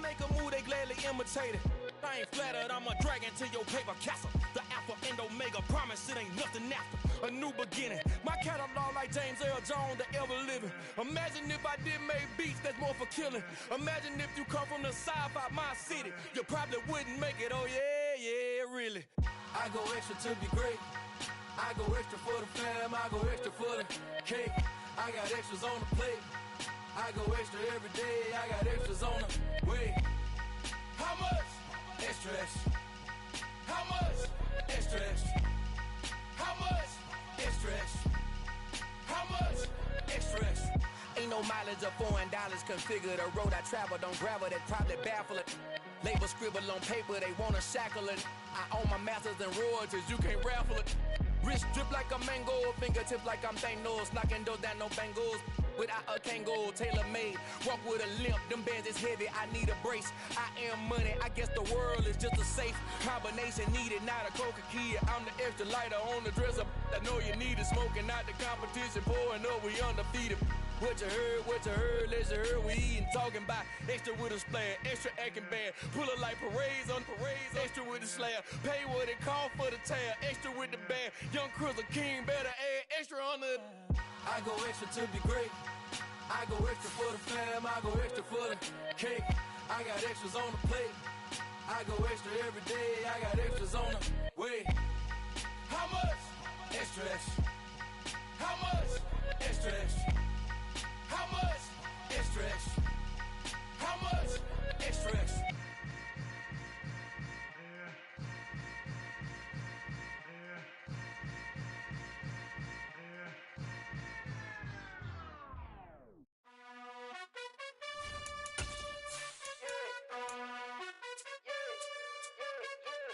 make a move, they gladly imitate it. I ain't flattered, I'm a dragon to your paper castle. The Alpha and Omega, promise it ain't nothing after. A new beginning, my catalog like James Earl Jones, the ever living. Imagine if I did make beats that's more for killing. Imagine if you come from the sci-fi, my city, you probably wouldn't make it, oh yeah, yeah, really. I go extra to be great. I go extra for the fam, I go extra for the cake. I got extras on the plate. I go extra every day, I got extras on the way. How much? Extra, extra. How much? Extra, extra. How much? Extra, extra. How much? Extra, extra. Ain't no mileage of $4 configure the road I travel. Don't gravel, that probably baffle it. Label scribble on paper, they wanna shackle it. I own my masters and royalties, you can't raffle it. Wrist drip like a mango, fingertips like I'm Thanos. Knocking those down, no bangles. Without a Kango, tailor-made. Walk with a limp, them bands is heavy, I need a brace. I am money, I guess the world is just a safe combination needed, not a coca key. I'm the extra lighter on the dresser. I know you need it, smoking out the competition, pouring up, we undefeated. What you heard, let's hear we eatin', talking about extra with a splash, extra acting bad, pull it like parades on parades, extra with the slab, pay what it cost for the tab, extra with the band, young Crystal King, better add extra on the. I go extra to be great. I go extra for the fam, I go extra for the cake. I got extras on the plate. I go extra every day, I got extras on the way. How much? Extra, extra. How much? Extra, extra. How much? Extra, extra. How much? Extra, extra.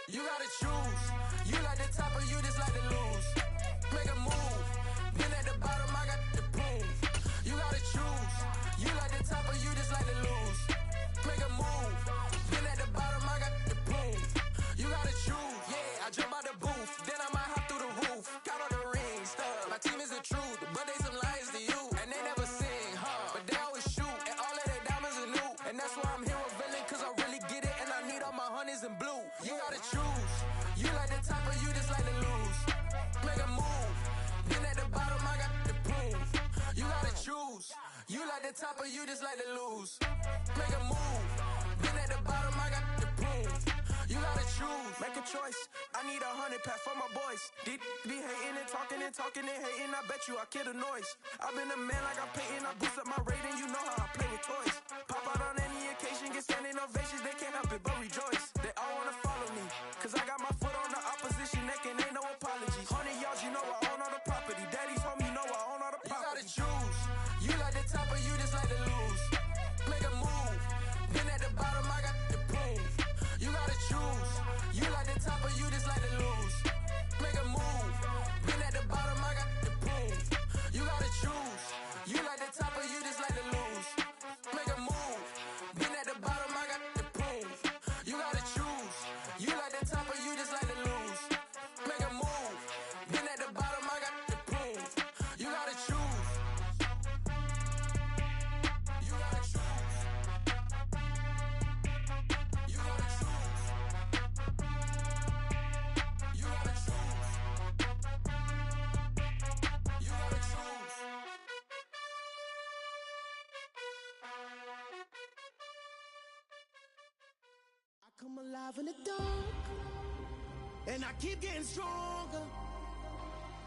You gotta choose. You like the top or you just like to lose. Make a move. Been at the bottom, I got the proof. You gotta choose. You like the top or you just like to lose. Make a move. Been at the bottom, I got the proof. You gotta choose. Yeah, I jump out the booth, then I might hop through the roof. Count all the rings, stuff. My team is the truth, but they some liars to you. And they never sing, but they always shoot. And all of their diamonds are new. And that's why I'm here with villain, cause I really get it. And I need all my honeys in blue. You gotta choose. You like the top or you just like to lose. Make a move. Been at the bottom, I got the proof. You gotta choose. You like the top or you just like to lose. Make a move. Been at the bottom, I got the proof. You gotta choose. Make a choice. I need 100 pack for my boys. Deep be hating and talking and hating. I bet you I kill the noise. I've been a man like I'm Peyton. I boost up my rating. You know how I play with toys. Pop out on any occasion, get standing ovations. They can't help it but rejoice. They all wanna follow me, cause I got my foot on the opposition neck and ain't no apologies. 100 yards, you know I own all the property. Daddy's home, you know I own all the property. You gotta choose. You like the top or you just like to lose. Make a move. Been at the bottom, I got the proof. You gotta choose. You like the top or you just like to lose. Make a move. Been at the bottom, I got the proof. You gotta choose. You like the top or you just like to lose. Make a move. Been at the bottom, I got the proof. You gotta choose. You like the top or you just like to lose. Make a move. Been at the bottom, I got the proof. You gotta choose. You gotta choose. You gotta choose. You gotta choose. You gotta choose. I come alive in the dark, and I keep getting stronger.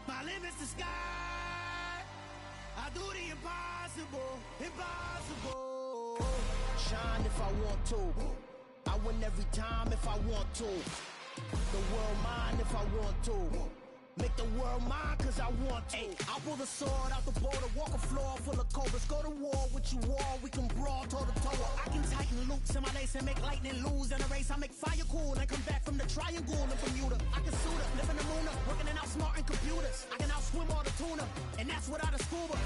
My limit's the sky. I do the impossible, impossible. Shine if I want to. I win every time if I want to. The world mine if I want to. Make the world mine cause I want to. Ay, I'll pull the sword out the border, walk a floor full of cobras. Go to war with you all, we can brawl toe to toe. I can tighten loops in my lace and make lightning lose in a race. I make fire cool and come back from the triangle in Bermuda. I can suit up, live in the moon up, working and outsmarting computers. I can outswim all the tuna, and that's without a scuba.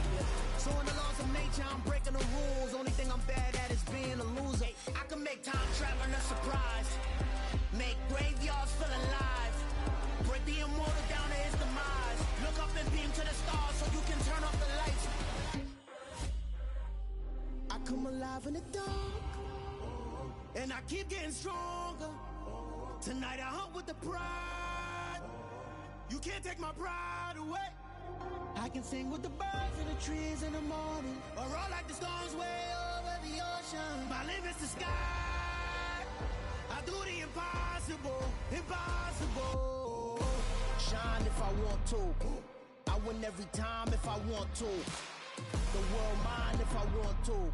So in the laws of nature, I'm breaking the rules. Only thing I'm bad at is being a loser. I can make time traveling a surprise, make graveyards feel alive, break the immortal down to his demise. Look up and beam to the stars so you can turn off the lights. I come alive in the dark, and I keep getting stronger. Tonight I hunt with the pride. You can't take my pride away. I can sing with the birds and the trees in the morning, or roll like the storms way over the ocean. My limit's the sky. I do the impossible, impossible. Shine if I want to. I win every time if I want to. The world mine if I want to.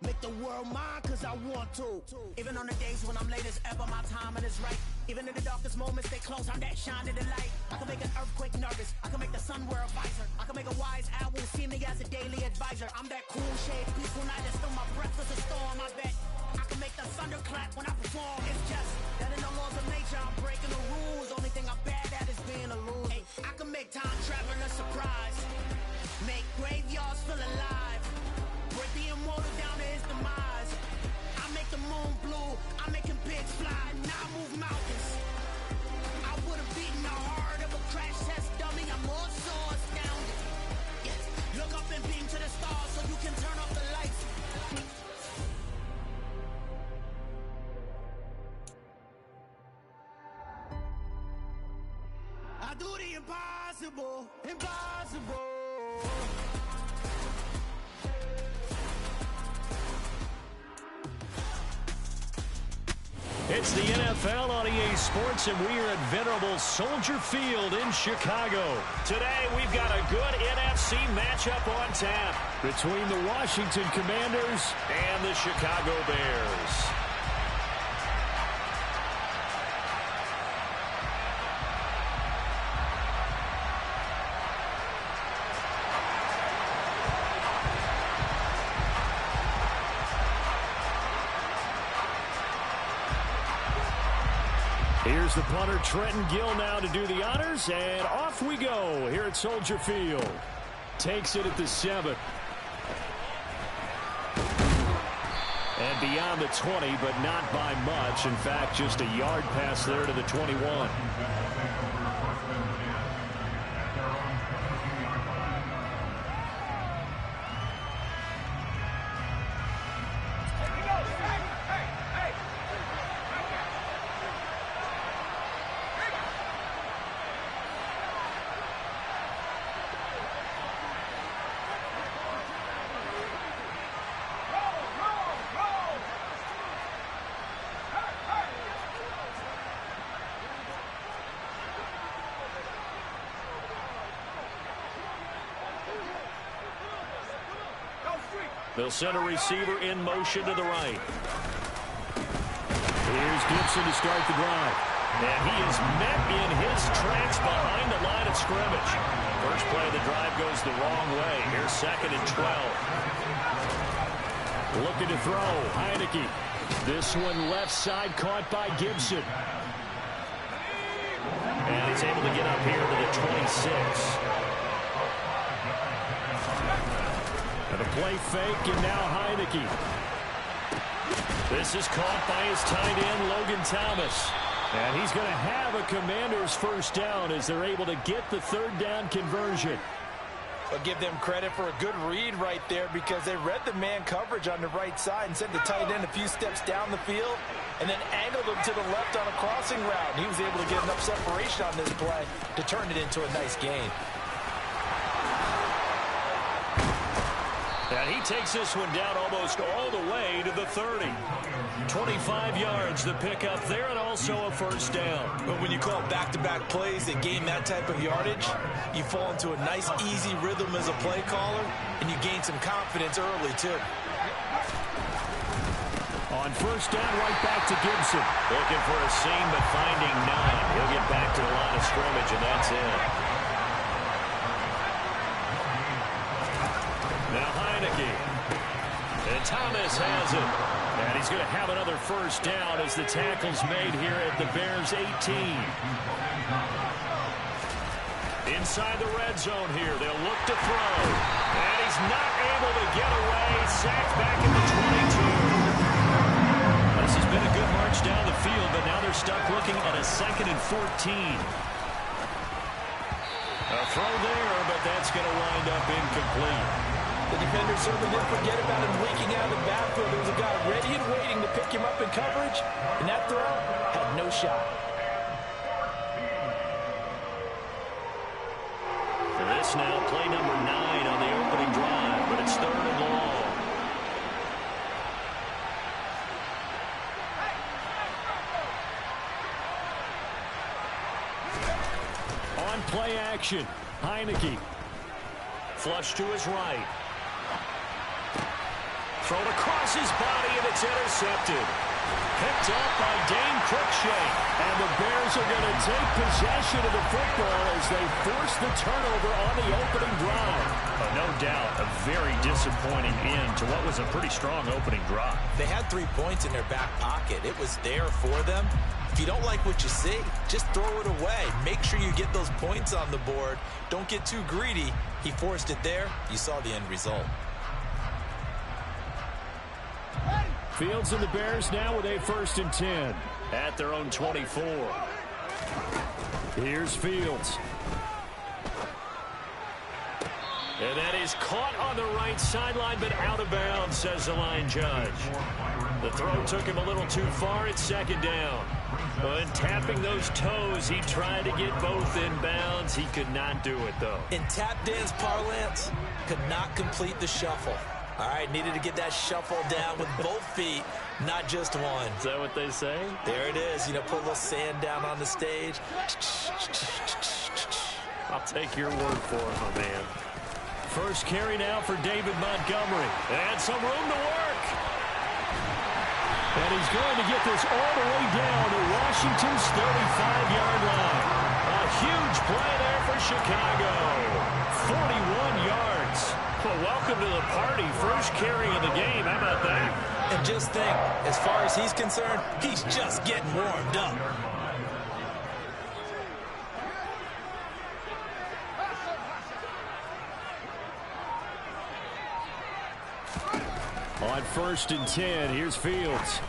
Make the world mine cause I want to. Even on the days when I'm late as ever, my timing is right. Even in the darkest moments, stay close, I'm that shining the light. I can make an earthquake nervous, I can make the sun wear a visor. I can make a wise owl see me as a daily advisor. I'm that cool shade, peaceful night that still my breath is a storm. I bet I can make the thunder clap when I perform. It's just that in the laws of nature, I'm breaking the rules. Only thing I'm bad at is being a loser. Hey, I can make time traveling a surprise. Make graveyards feel alive. Break the immortal down to his demise. I make the moon blue, I'm making pigs fly. Now I move mountains. I would've beaten the heart of a crash test dummy. I'm more so astounded. Yes, look up and beam to the stars so you can turn off the lights. I do the impossible, impossible. It's the NFL on EA Sports, and we are at venerable Soldier Field in Chicago. Today, we've got a good NFC matchup on tap between the Washington Commanders and the Chicago Bears. Here's the punter, Trenton Gill, now to do the honors, and off we go here at Soldier Field. Takes it at the 7. And beyond the 20, but not by much. In fact, just a yard pass there to the 21. They'll send a receiver in motion to the right. Here's Gibson to start the drive. And he is met in his tracks behind the line of scrimmage. First play of the drive goes the wrong way. Here's 2nd and 12. Looking to throw. Heineke. This one left side caught by Gibson. And he's able to get up here to the 26. And a play fake, and now Heineke. This is caught by his tight end, Logan Thomas. And he's going to have a Commanders first down as they're able to get the 3rd down conversion. I'll give them credit for a good read right there because they read the man coverage on the right side and sent the tight end a few steps down the field and then angled him to the left on a crossing route. And he was able to get enough separation on this play to turn it into a nice gain. And he takes this one down almost all the way to the 30. 25 yards the pickup there, and also a first down. But when you call back-to-back plays that gain that type of yardage, you fall into a nice, easy rhythm as a play caller, and you gain some confidence early, too. On first down, right back to Gibson. Looking for a seam, but finding none. He'll get back to the line of scrimmage, and that's it. Now Heineke. And Thomas has it. And he's going to have another first down as the tackle's made here at the Bears' 18. Inside the red zone here. They'll look to throw. And he's not able to get away. Sacked back at the 22. This has been a good march down the field, but now they're stuck looking at a 2nd and 14. A throw there, but that's going to wind up incomplete. The defender certainly didn't forget about him leaking out of the backfield. There was a guy ready and waiting to pick him up in coverage, and that throw had no shot. This now play number 9 on the opening drive, but it's 3rd and long. On play action, Heineke. Flush to his right. Thrown across his body, and it's intercepted. Picked up by Dane Cruikshank. And the Bears are going to take possession of the football as they force the turnover on the opening drive. No doubt a very disappointing end to what was a pretty strong opening drive. They had 3 points in their back pocket. It was there for them. If you don't like what you see, just throw it away. Make sure you get those points on the board. Don't get too greedy. He forced it there. You saw the end result. Fields and the Bears now with a 1st and 10 at their own 24. Here's Fields. And that is caught on the right sideline, but out of bounds, says the line judge. The throw took him a little too far. It's 2nd down. But tapping those toes, he tried to get both in bounds. He could not do it, though. In tap dance parlance, could not complete the shuffle. All right, needed to get that shuffle down with both feet, not just one. Is that what they say? There it is. You know, put a little sand down on the stage. I'll take your word for it, my man. First carry now for David Montgomery. And some room to work. And he's going to get this all the way down to Washington's 35-yard line. A huge play there for Chicago. 41 yards. Well, welcome to the party. First carry of the game. How about that? And just think, as far as he's concerned, he's just getting warmed up. On 1st and 10, here's Fields.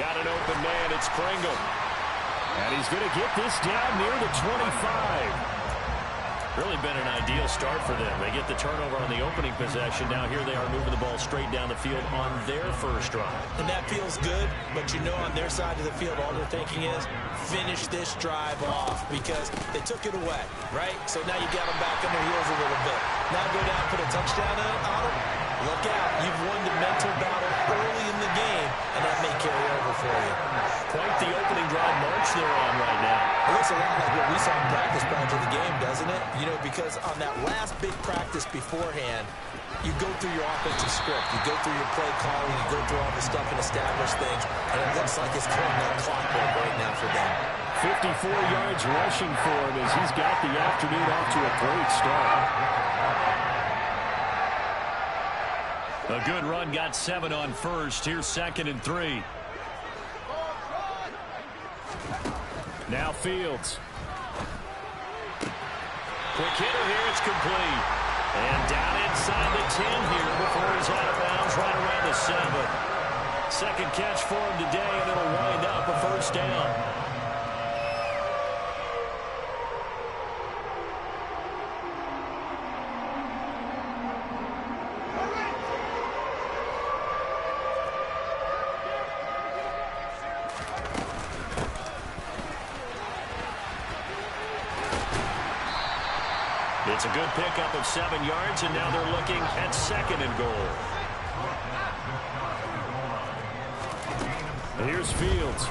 Got an open man, it's Pringle. And he's going to get this down near the 25. Really been an ideal start for them. They get the turnover on the opening possession. Now here they are moving the ball straight down the field on their first drive. And that feels good, but you know on their side of the field all they're thinking is finish this drive off because they took it away, right? So now you got them back on their heels a little bit. Now go down, put a touchdown on them. Look out. You've won the mental battle early in the game, and that may carry over for you. Quite the opening drive march they're on right now. It looks a lot like what we saw in practice prior to the game, doesn't it? You know, because on that last big practice beforehand, you go through your offensive script. You go through your play calling. You go through all the stuff and establish things, and it looks like it's coming like clockwork right now for them. 54 yards rushing for him as he's got the afternoon off to a great start. A good run, got 7 on first. Here's 2nd and 3. Now Fields. Quick hitter here, it's complete. And down inside the 10 here before he's out of bounds right around the 7. Second catch for him today, and it'll wind up a 1st down. It's a good pickup of 7 yards, and now they're looking at 2nd and goal. Here's Fields.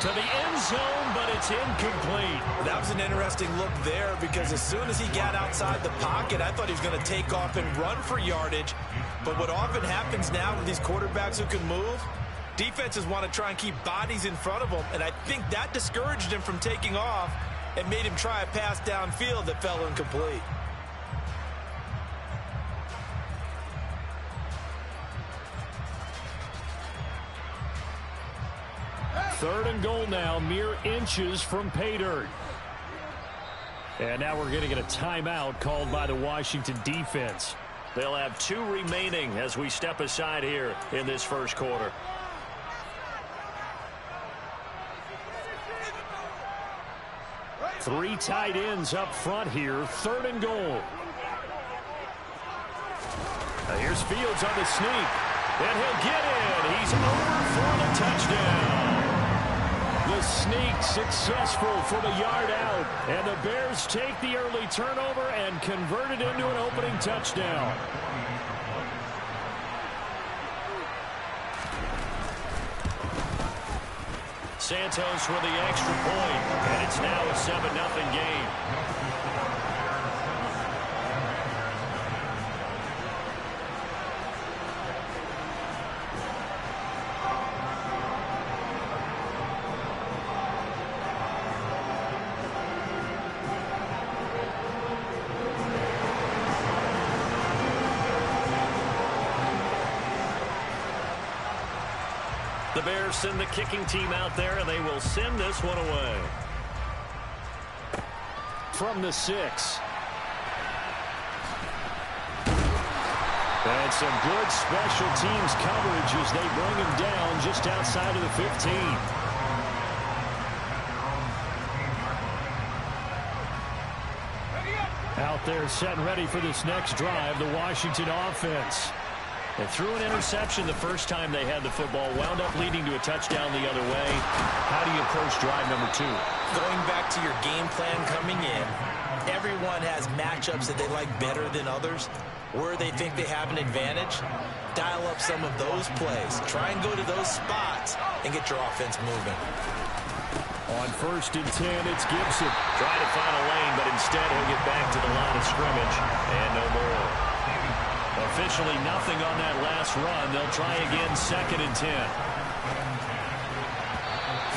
To the end zone, but it's incomplete. That was an interesting look there because as soon as he got outside the pocket, I thought he was going to take off and run for yardage. But what often happens now with these quarterbacks who can move, defenses want to try and keep bodies in front of them, and I think that discouraged him from taking off and made him try a pass downfield that fell incomplete. Third and goal now, mere inches from pay dirt. And now we're going to get a timeout called by the Washington defense. They'll have 2 remaining as we step aside here in this first quarter. Three tight ends up front here. Third and goal. Here's Fields on the sneak. And he'll get in. He's over for the touchdown. The sneak successful from a yard out. And the Bears take the early turnover and convert it into an opening touchdown. Santos for the extra point. And it's now a 7-0 game. The Bears send the kicking team out there, and they will send this one away. From the 6. And some good special teams coverage as they bring him down just outside of the 15. Out there set and ready for this next drive, the Washington offense. They threw an interception the first time they had the football, wound up leading to a touchdown the other way. How do you approach drive number 2? Going back to your game plan coming in, everyone has matchups that they like better than others. Where they think they have an advantage, dial up some of those plays. Try and go to those spots and get your offense moving. On 1st and 10, it's Gibson. Trying to find a lane, but instead he'll get back to the line of scrimmage. And no more. Officially nothing on that last run. They'll try again 2nd and 10.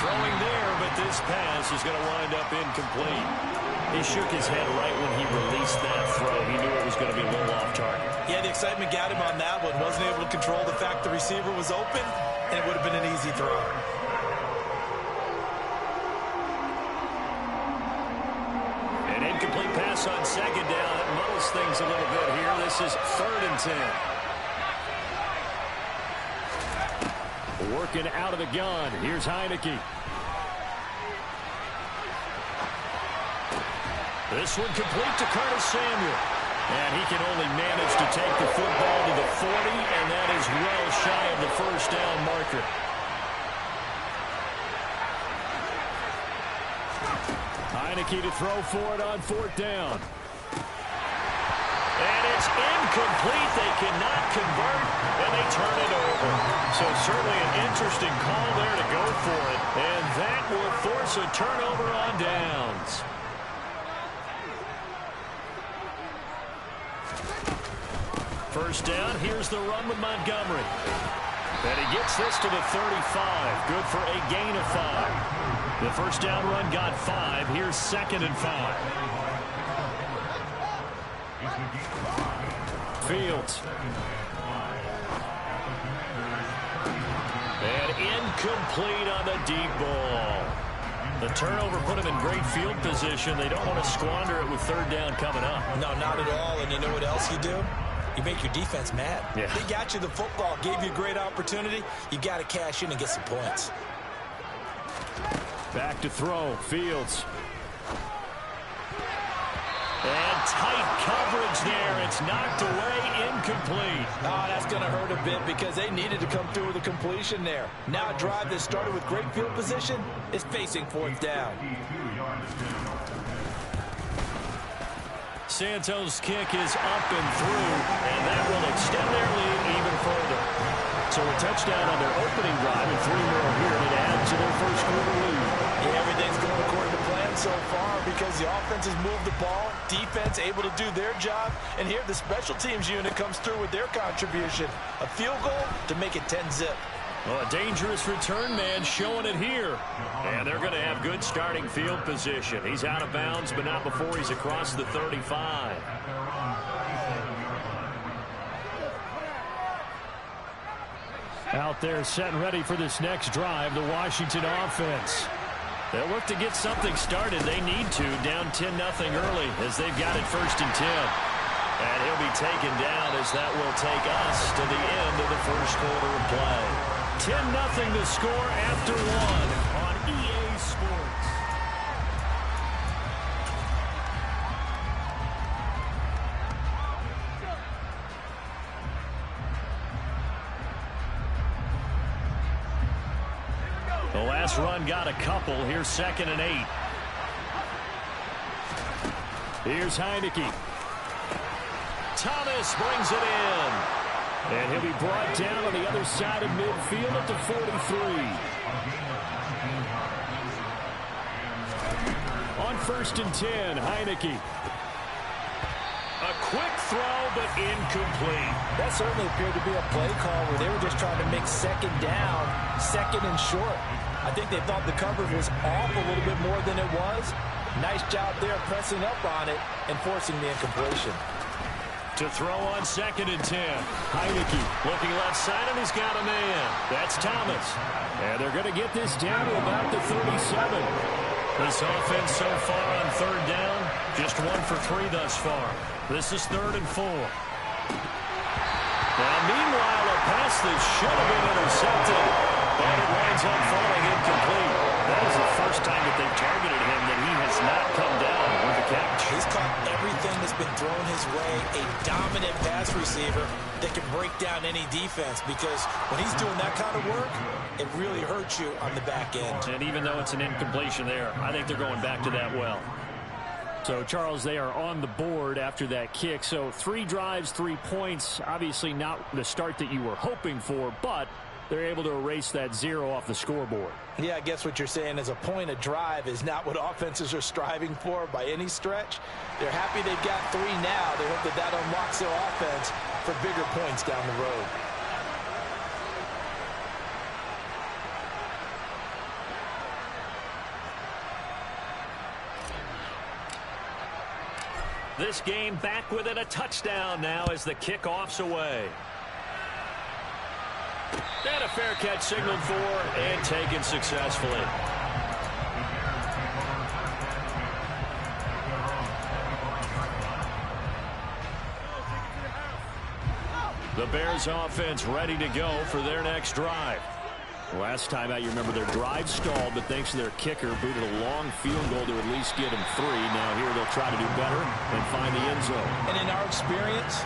Throwing there, but this pass is going to wind up incomplete. He shook his head right when he released that throw. He knew it was going to be a little off target. Yeah, the excitement got him on that one. Wasn't able to control the fact the receiver was open, and it would have been an easy throw. An incomplete pass on 2nd down. That muddles things a little bit here. This is 3rd and 10. Working out of the gun. Here's Heineke. This one complete to Curtis Samuel. And he can only manage to take the football to the 40, and that is well shy of the 1st down marker. Heineke to throw for it on 4th down. And it's incomplete. They cannot convert, and they turn it over. So certainly an interesting call there to go for it. And that will force a turnover on downs. First down, here's the run with Montgomery. And he gets this to the 35. Good for a gain of 5. The first down run got 5. Here's 2nd and 5. Fields. And incomplete on the deep ball. The turnover put him in great field position. They don't want to squander it with 3rd down coming up. No, not at all. And you know what else you do? You make your defense mad. Yeah. They got you the football, gave you a great opportunity. You got to cash in and get some points. Back to throw. Fields. And tight coverage there. It's knocked away, incomplete. Oh, that's going to hurt a bit because they needed to come through with a completion there. Now a drive that started with great field position is facing 4th down. Santos' kick is up and through, and that will extend their lead even further. So a touchdown on their opening drive and 3 more here to add to their first quarter lead. Yeah, everything's going according to plan so far because the offense has moved the ball, defense able to do their job, and here the special teams unit comes through with their contribution. A field goal to make it 10-zip. Well, a dangerous return man showing it here. And they're going to have good starting field position. He's out of bounds, but not before he's across the 35. Out there set and ready for this next drive, the Washington offense. They'll look to get something started. They need to, down 10-0 early as they've got it 1st and 10. And he'll be taken down as that will take us to the end of the first quarter of play. 10-0 the score after 1 on EA Sports. The last run got a couple. Here's 2nd and 8. Here's Heineke. Thomas brings it in. And he'll be brought down on the other side of midfield at the 43. On 1st and 10, Heineke. A quick throw, but incomplete. That certainly appeared to be a play call where they were just trying to make 2nd down, 2nd and short. I think they thought the coverage was off a little bit more than it was. Nice job there pressing up on it and forcing the incompletion. To throw on 2nd and 10. Heineke looking left side, and he's got a man. That's Thomas. And they're going to get this down to about the 37. This offense so far on 3rd down, just 1 for 3 thus far. This is 3rd and 4. Now, meanwhile, a pass that should have been intercepted, and it winds up falling incomplete. That is the first time that they've targeted him that he has not come down with the catch. He's caught everything that's been thrown his way. A dominant pass receiver that can break down any defense, because when he's doing that kind of work, it really hurts you on the back end. And even though it's an incompletion there, I think they're going back to that well. So, Charles, they are on the board after that kick. So 3 drives, 3 points. Obviously not the start that you were hoping for, but they're able to erase that 0 off the scoreboard. Yeah, I guess what you're saying is a point of drive is not what offenses are striving for by any stretch. They're happy they've got 3 now. They hope that that unlocks their offense for bigger points down the road. This game back within a touchdown now as the kickoff's away. And a fair catch signaled for and taken successfully. The Bears offense ready to go for their next drive. Last time out, you remember their drive stalled, but thanks to their kicker, booted a long field goal to at least get them 3. Now here they'll try to do better and find the end zone. And in our experience,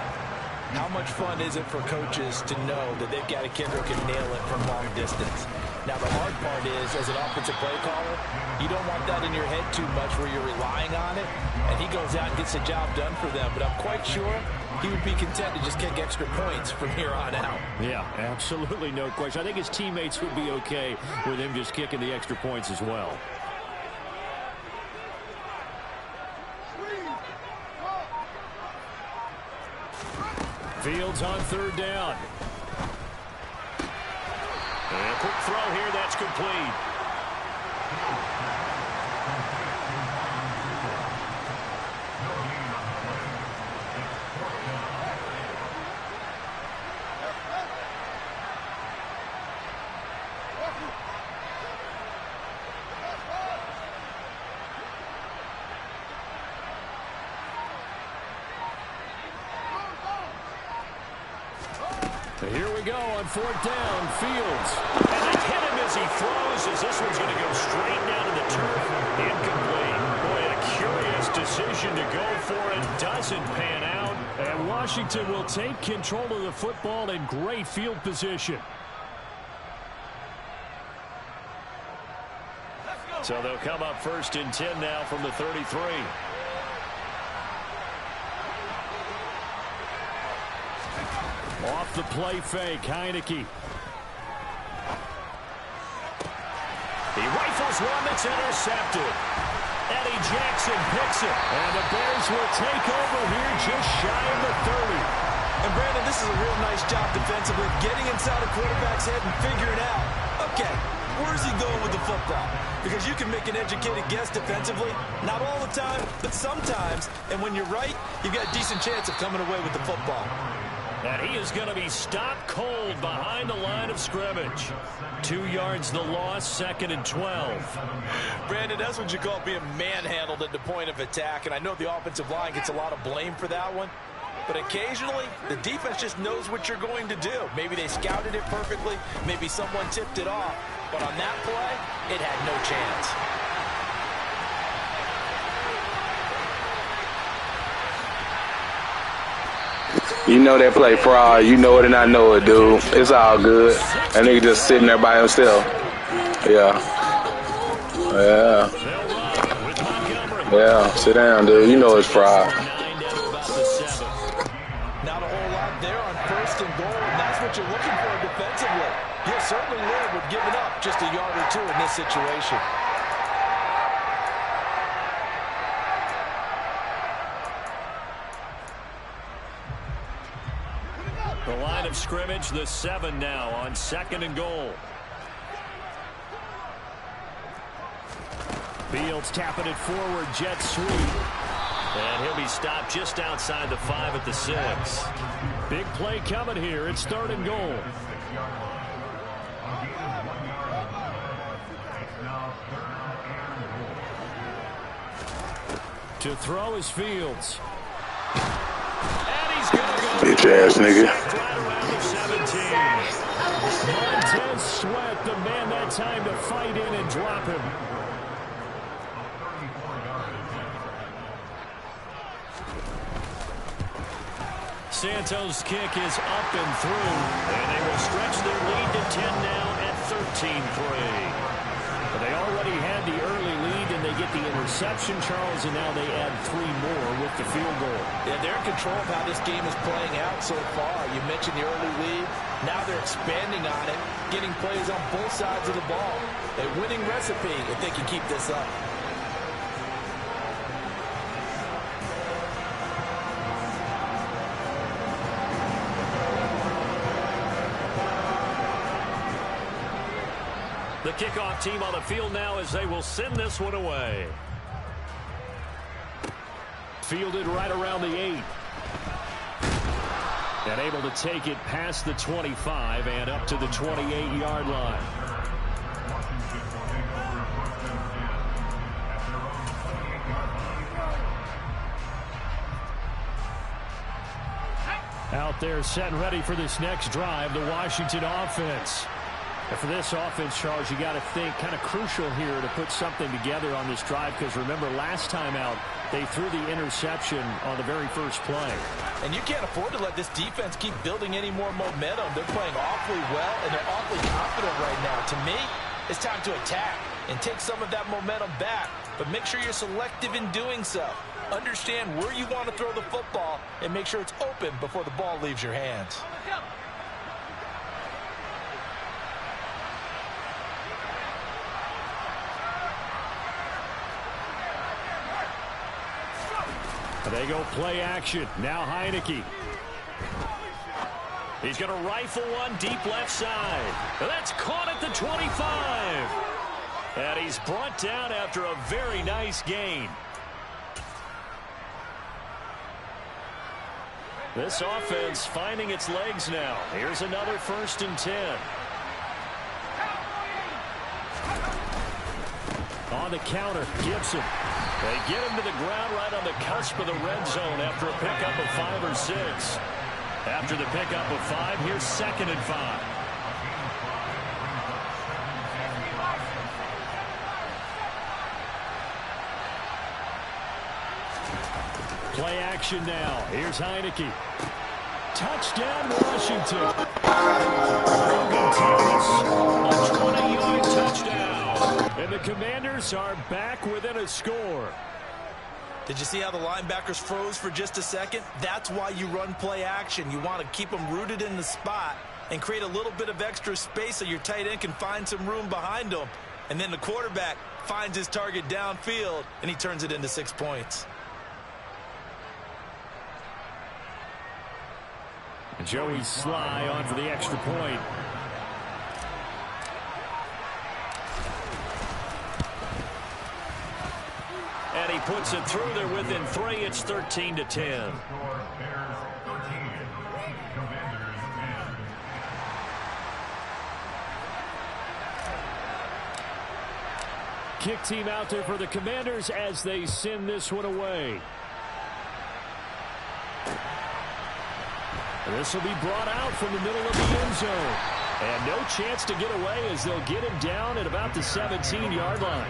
how much fun is it for coaches to know that they've got a kicker who can nail it from long distance? Now, the hard part is, as an offensive play caller, you don't want that in your head too much where you're relying on it, and he goes out and gets the job done for them. But I'm quite sure he would be content to just kick extra points from here on out. Yeah, absolutely no question. I think his teammates would be okay with him just kicking the extra points as well. Fields on 3rd down. And a quick throw here, that's complete. Here we go on 4th down. Fields. And they hit him as he throws, as this one's going to go straight down to the turf. Incomplete. Boy, a curious decision to go for it. Doesn't pan out. And Washington will take control of the football in great field position. So they'll come up 1st and 10 now from the 33. Off the play fake, Heineke. He rifles one that's intercepted. Eddie Jackson picks it. And the Bears will take over here just shy of the 30. And, Brandon, this is a real nice job defensively, getting inside a quarterback's head and figuring out, okay, where's he going with the football? Because you can make an educated guess defensively, not all the time, but sometimes. And when you're right, you've got a decent chance of coming away with the football. And he is going to be stopped cold behind the line of scrimmage. 2 yards the loss, 2nd and 12. Brandon, that's what you call being manhandled at the point of attack. And I know the offensive line gets a lot of blame for that one. But occasionally, the defense just knows what you're going to do. Maybe they scouted it perfectly. Maybe someone tipped it off. But on that play, it had no chance. You know that play fraud. You know it and I know it, dude. It's all good. That nigga just sitting there by himself. Yeah. Yeah. Yeah. Sit down, dude. You know it's fried. Not a whole lot there on 1st and goal, and that's what you're looking for defensively. You'll certainly live with giving up just a yard or two in this situation. The line of scrimmage, the 7 now on 2nd and goal. Fields tapping it forward, jet sweep. And he'll be stopped just outside the 5 at the 6. Big play coming here. It's 3rd and goal. To throw is Fields. And he's going to go. Bitch ass nigga. Right around the 17. Montez Sweat, the man that time to fight in and drop him. Santos' kick is up and through, and they will stretch their lead to 10 now at 13-3. But they already had the early lead, and they get the interception, Charles, and now they add 3 more with the field goal. Yeah, they're in control of how this game is playing out so far. You mentioned the early lead. Now they're expanding on it, getting plays on both sides of the ball. A winning recipe if they can keep this up. The kickoff team on the field now as they will send this one away. Fielded right around the 8. And able to take it past the 25 and up to the 28-yard line. Out there set and ready for this next drive, the Washington offense. And for this offense, Charles, you got to think kind of crucial here to put something together on this drive, because remember last time out they threw the interception on the very first play. And you can't afford to let this defense keep building any more momentum. They're playing awfully well, and they're awfully confident right now. To me, it's time to attack and take some of that momentum back, but make sure you're selective in doing so. Understand where you want to throw the football and make sure it's open before the ball leaves your hands. They go play action. Now Heineke. He's going to rifle one deep left side. That's caught at the 25. And he's brought down after a very nice gain. This offense finding its legs now. Here's another 1st and 10. On the counter, Gibson. They get him to the ground right on the cusp of the red zone after a pickup of 5 or 6. After the pickup of 5, here's 2nd and 5. Play action now. Here's Heineke. Touchdown, Washington. A 20-yard touchdown. And the Commanders are back within a score. Did you see how the linebackers froze for just a second? That's why you run play action. You want to keep them rooted in the spot and create a little bit of extra space so your tight end can find some room behind them. And then the quarterback finds his target downfield, and he turns it into 6 points. Joey Sly on for the extra point. And he puts it through there within 3. It's 13-10. Kick team out there for the Commanders as they send this one away. This will be brought out from the middle of the end zone. And no chance to get away as they'll get him down at about the 17-yard line.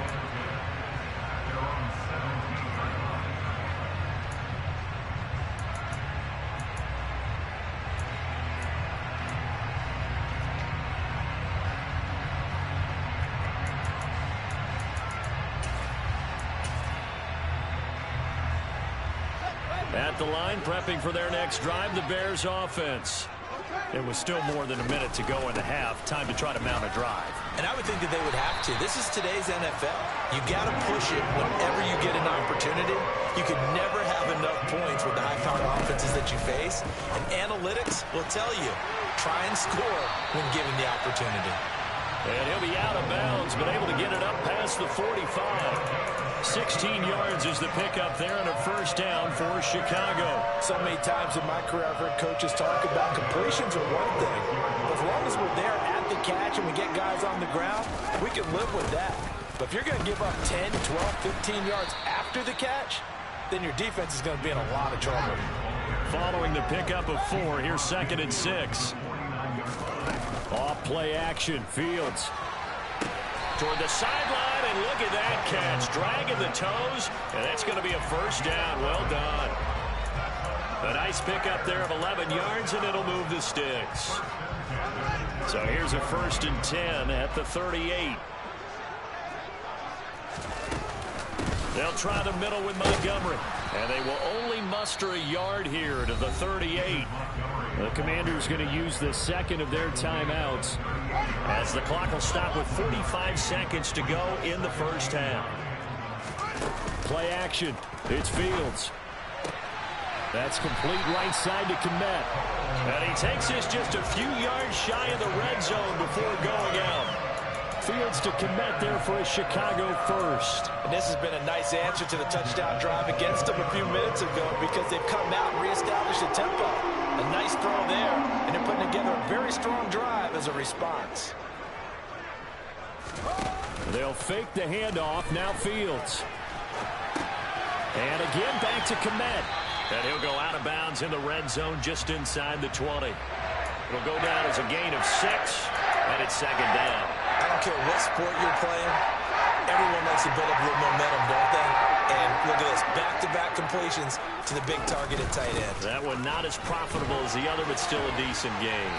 At the line, prepping for their next drive, the Bears offense. It was still more than a minute to go in the half. Time to try to mount a drive. And I would think that they would have to. This is today's NFL. You got to push it whenever you get an opportunity. You could never have enough points with the high-powered offenses that you face. And analytics will tell you, try and score when given the opportunity. And he'll be out of bounds, but able to get it up past the 45. 16 yards is the pickup there and a first down for Chicago. So many times in my career I've heard coaches talk about completions are one thing. But as long as we're there at the catch and we get guys on the ground, we can live with that. But if you're going to give up 10, 12, 15 yards after the catch, then your defense is going to be in a lot of trouble. Following the pickup of 4, here's 2nd and 6. Off play action, Fields. Toward the sideline, and look at that catch. Dragging the toes, and that's going to be a first down. Well done. A nice pickup there of 11 yards, and it'll move the sticks. So here's a 1st and 10 at the 38. They'll try the middle with Montgomery, and they will only muster a yard here to the 38. The Commanders going to use the second of their timeouts as the clock will stop with 45 seconds to go in the first half. Play action. It's Fields. That's complete right side to Kmet. And he takes this just a few yards shy of the red zone before going out. Fields to Kmet there for a Chicago first. And this has been a nice answer to the touchdown drive against them a few minutes ago because they've come out and reestablished the tempo. A nice throw there, and they're putting together a very strong drive as a response. They'll fake the handoff. Now Fields. And again back to Kmet. And he'll go out of bounds in the red zone just inside the 20. It'll go down as a gain of 6, and it's 2nd down. I don't care what sport you're playing. Everyone likes to build up a little momentum, don't they? And look at this, back-to-back completions to the big target at tight end. That one not as profitable as the other, but still a decent gain.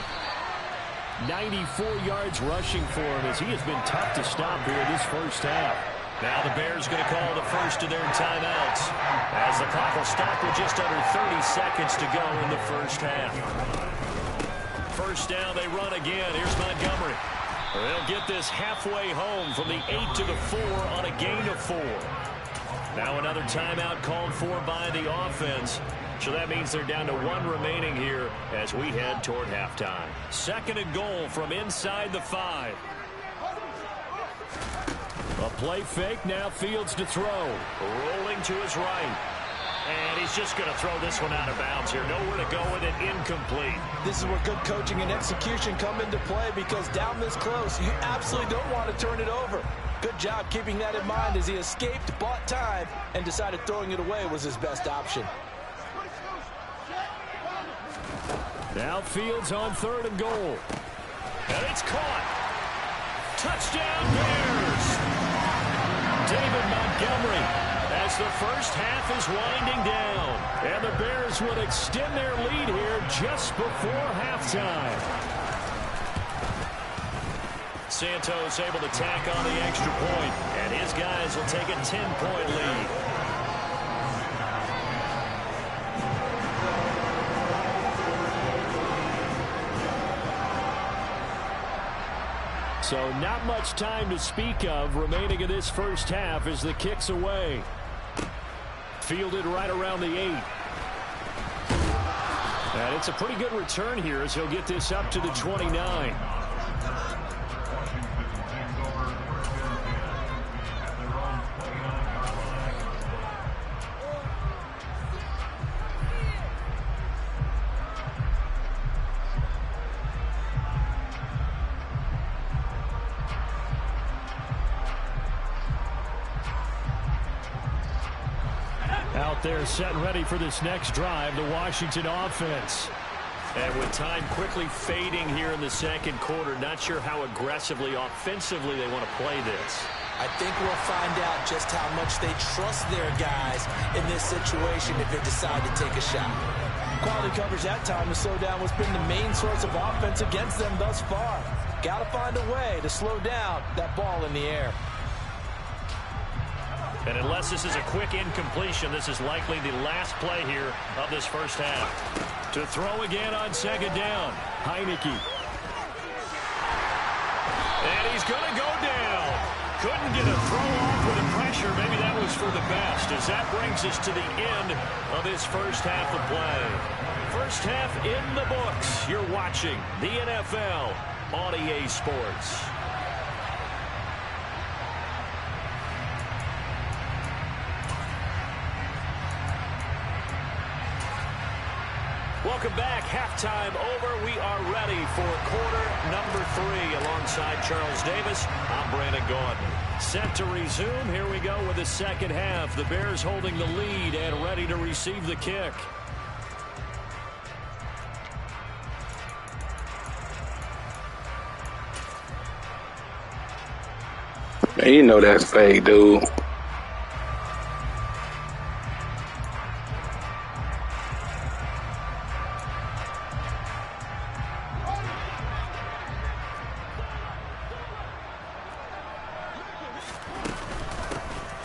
94 yards rushing for him as he has been tough to stop here this first half. Now the Bears going to call the first of their timeouts as the clock will stop with just under 30 seconds to go in the first half. First down, they run again. Here's Montgomery. They'll get this halfway home from the 8 to the 4 on a gain of 4. Now another timeout called for by the offense. So that means they're down to 1 remaining here as we head toward halftime. 2nd and goal from inside the 5. A play fake, now Fields to throw. Rolling to his right. And he's just going to throw this one out of bounds here. Nowhere to go with it, incomplete. This is where good coaching and execution come into play because down this close, you absolutely don't want to turn it over. Good job keeping that in mind as he escaped, bought time, and decided throwing it away was his best option. Now Fields on 3rd and goal. And it's caught. Touchdown Bears! David Montgomery as the first half is winding down. And the Bears would extend their lead here just before halftime. Santos able to tack on the extra point, and his guys will take a 10-point lead. So not much time to speak of remaining in this first half as the kick's away. Fielded right around the 8. And it's a pretty good return here as he'll get this up to the 29. Out there set and ready for this next drive, the Washington offense. And with time quickly fading here in the second quarter, not sure how aggressively, offensively they want to play this. I think we'll find out just how much they trust their guys in this situation if they decide to take a shot. Quality coverage that time to slow down what's been the main source of offense against them thus far. Got to find a way to slow down that ball in the air. And unless this is a quick incompletion, this is likely the last play here of this first half. To throw again on second down, Heineke. And he's going to go down. Couldn't get a throw off with the pressure. Maybe that was for the best, as that brings us to the end of this first half of play. First half in the books. You're watching the NFL on EA Sports. Welcome back. Halftime over. We are ready for quarter number 3 alongside Charles Davis. I'm Brandon Gordon. Set to resume. Here we go with the second half. The Bears holding the lead and ready to receive the kick. Man, you know that's fake, dude.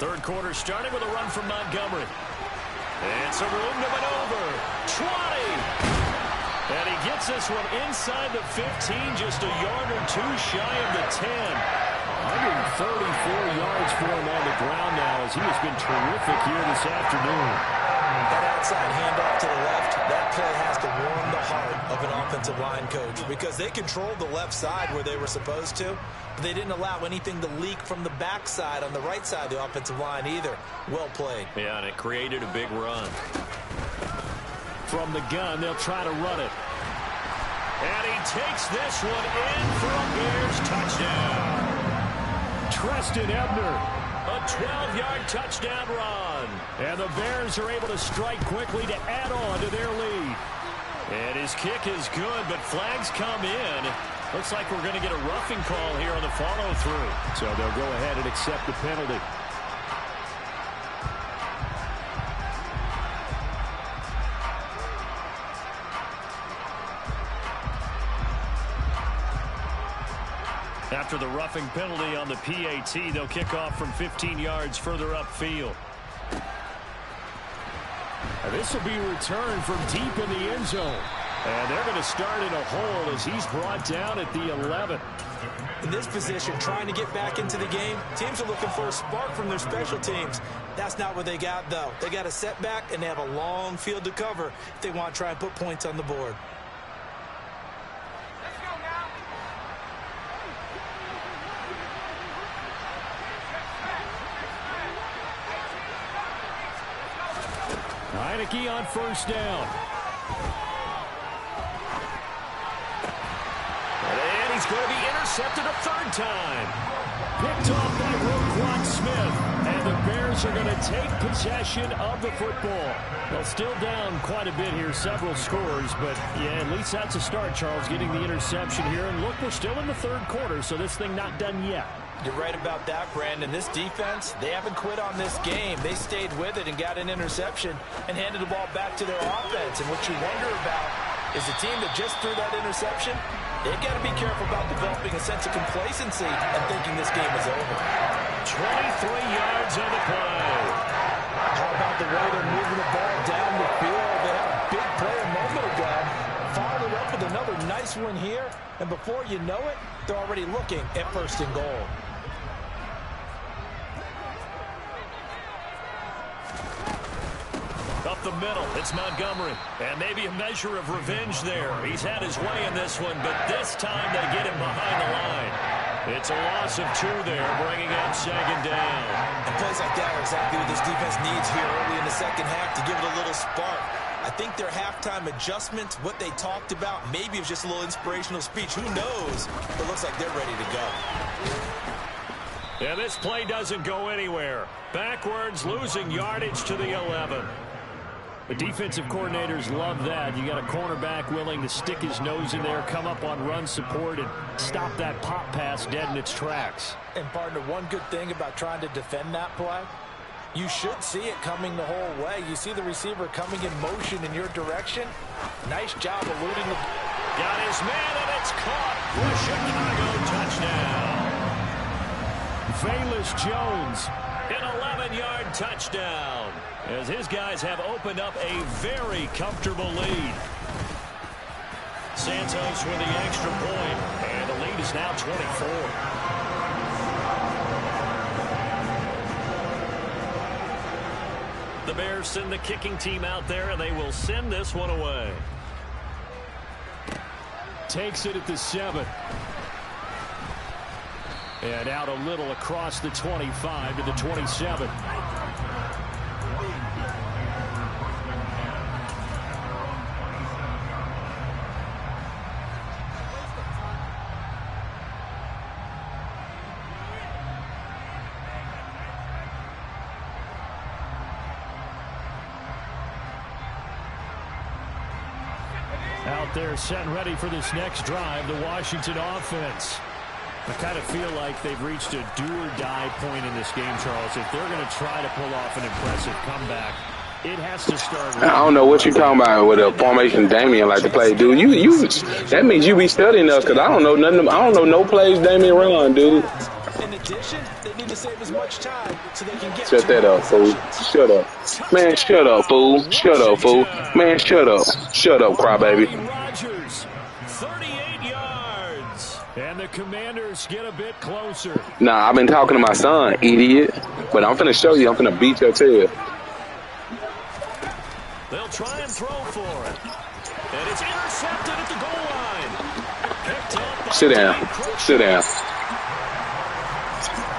Third quarter starting with a run from Montgomery. And some room to maneuver. 20. And he gets this one inside the 15, just a yard or two shy of the 10. 134 yards for him on the ground now, as he has been terrific here this afternoon. That outside handoff to the left, that play has to warm the heart of an offensive line coach, because they controlled the left side where they were supposed to, but they didn't allow anything to leak from the backside on the right side of the offensive line either. Well played. Yeah, and it created a big run. From the gun, they'll try to run it. And he takes this one in for a Bears touchdown. Treston Ebner, a 12-yard touchdown run. And the Bears are able to strike quickly to add on to their lead. And his kick is good, but flags come in. Looks like we're going to get a roughing call here on the follow-through. So they'll go ahead and accept the penalty. After the roughing penalty on the PAT, they'll kick off from 15 yards further upfield. This will be returned from deep in the end zone. And they're going to start in a hole as he's brought down at the 11. In this position, trying to get back into the game, teams are looking for a spark from their special teams. That's not what they got, though. They got a setback, and they have a long field to cover if they want to try and put points on the board. Heineke on first down. And he's going to be intercepted a third time. Picked off by Roquan Smith. And the Bears are going to take possession of the football. Well, still down quite a bit here, several scores. But, yeah, at least that's a start, Charles, getting the interception here. And look, we're still in the third quarter, so this thing not done yet. You're right about that, Brandon. This defense, they haven't quit on this game. They stayed with it and got an interception and handed the ball back to their offense. And what you wonder about is the team that just threw that interception, they've got to be careful about developing a sense of complacency and thinking this game is over. 23 yards on the play. How about the way they're moving the ball down the field? They had a big play a moment ago. Followed it up with another nice one here. And before you know it, they're already looking at first and goal. Up the middle, it's Montgomery. And maybe a measure of revenge there. He's had his way in this one, but this time they get him behind the line. It's a loss of 2 there, bringing up second down. And plays like that are exactly what this defense needs here early in the second half to give it a little spark. I think their halftime adjustments, what they talked about, maybe it was just a little inspirational speech. Who knows? But it looks like they're ready to go. Yeah, this play doesn't go anywhere. Backwards, losing yardage to the 11. The defensive coordinators love that. You got a cornerback willing to stick his nose in there, come up on run support, and stop that pop pass dead in its tracks. And, partner, one good thing about trying to defend that play, you should see it coming the whole way. You see the receiver coming in motion in your direction. Nice job eluding the... Got his man, and it's caught for a Chicago touchdown. Velus Jones An 11-yard touchdown, as his guys have opened up a very comfortable lead. Santos with the extra point, and the lead is now 24. The Bears send the kicking team out there, and they will send this one away. Takes it at the 7. And out a little across the 25 to the 27. Out there set and ready for this next drive, the Washington offense. I kind of feel like they've reached a do-or-die point in this game, Charles. If they're going to try to pull off an impressive comeback, it has to start. I don't know what you're talking about with a formation Damian like to play, dude. You that means you be studying us, because I don't know nothing. I don't know no plays Damian run, dude. In addition, they need to save as much time so they can get. Shut that up, fool. Shut up. Man, shut up, fool. Shut up, fool. Man, shut up. Shut up, crybaby. Rodgers, 38 yards. And the Commanders get a bit closer. Nah, I've been talking to my son, idiot. But I'm finna show you. I'm finna beat your tail. They'll try and throw for it. And it's intercepted at the goal line. Picked up by Sit down. Sit down.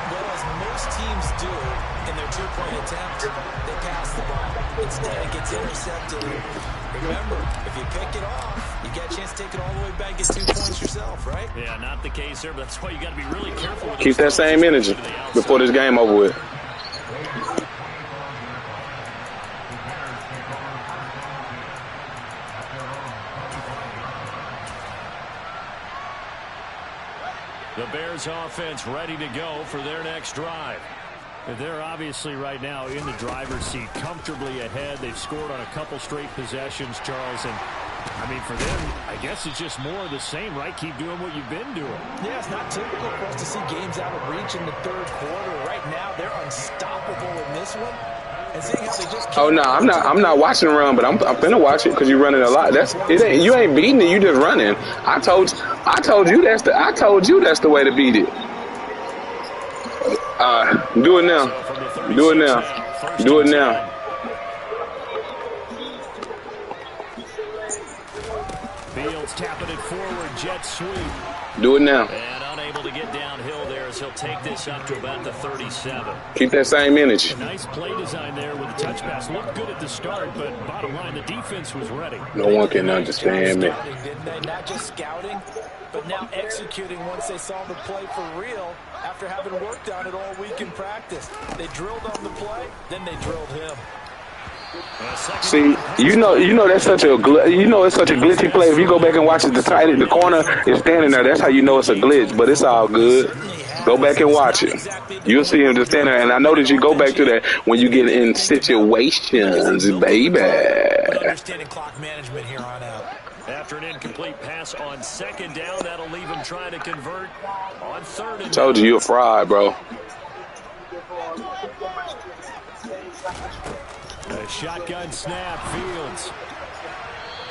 Well, as most teams do in their two-point attempt, they pass the ball. Instead, it gets intercepted. Remember, if you pick it off, you get a chance to take it all the way back, get 2 points yourself, right? Yeah, not the case there, but that's why you got to be really careful with Keep that same energy before this game over with. The Bears offense ready to go for their next drive. They're obviously right now in the driver's seat, comfortably ahead. They've scored on a couple straight possessions, Charles. And, I mean, for them, I guess it's just more of the same, right? Keep doing what you've been doing. Yeah, it's not typical for us to see games out of reach in the third quarter. Right now, they're unstoppable in this one. And seeing how they just Oh no, I'm not watching the run, but I'm finna watch it because you're running a lot. You ain't beating it, you just running. I told you that's the way to beat it. Do it now. Do it now. Do it now. Fields tapping it forward, jet sweep. Do it now. And unable to get downhill there as he'll take this up to about the 37. Keep that same energy. Nice play design there with the touch pass. Looked good at the start, but bottom line, the defense was ready. No one can understand me. Didn't they? Not just scouting, but now executing once they saw the play for real after having worked on it all week in practice. They drilled on the play, then they drilled him. See, you know that's such a it's such a glitchy play. If you go back and watch it, the corner is standing there. That's how you know it's a glitch. But it's all good. Go back and watch it. You'll see him just standing there. And I know that you go back to that when you get in situations, baby. Understanding clock management here on out. After an incomplete pass on second down, that'll leave him trying to convert on third and Told you, you're a fraud, bro. A shotgun snap, Fields.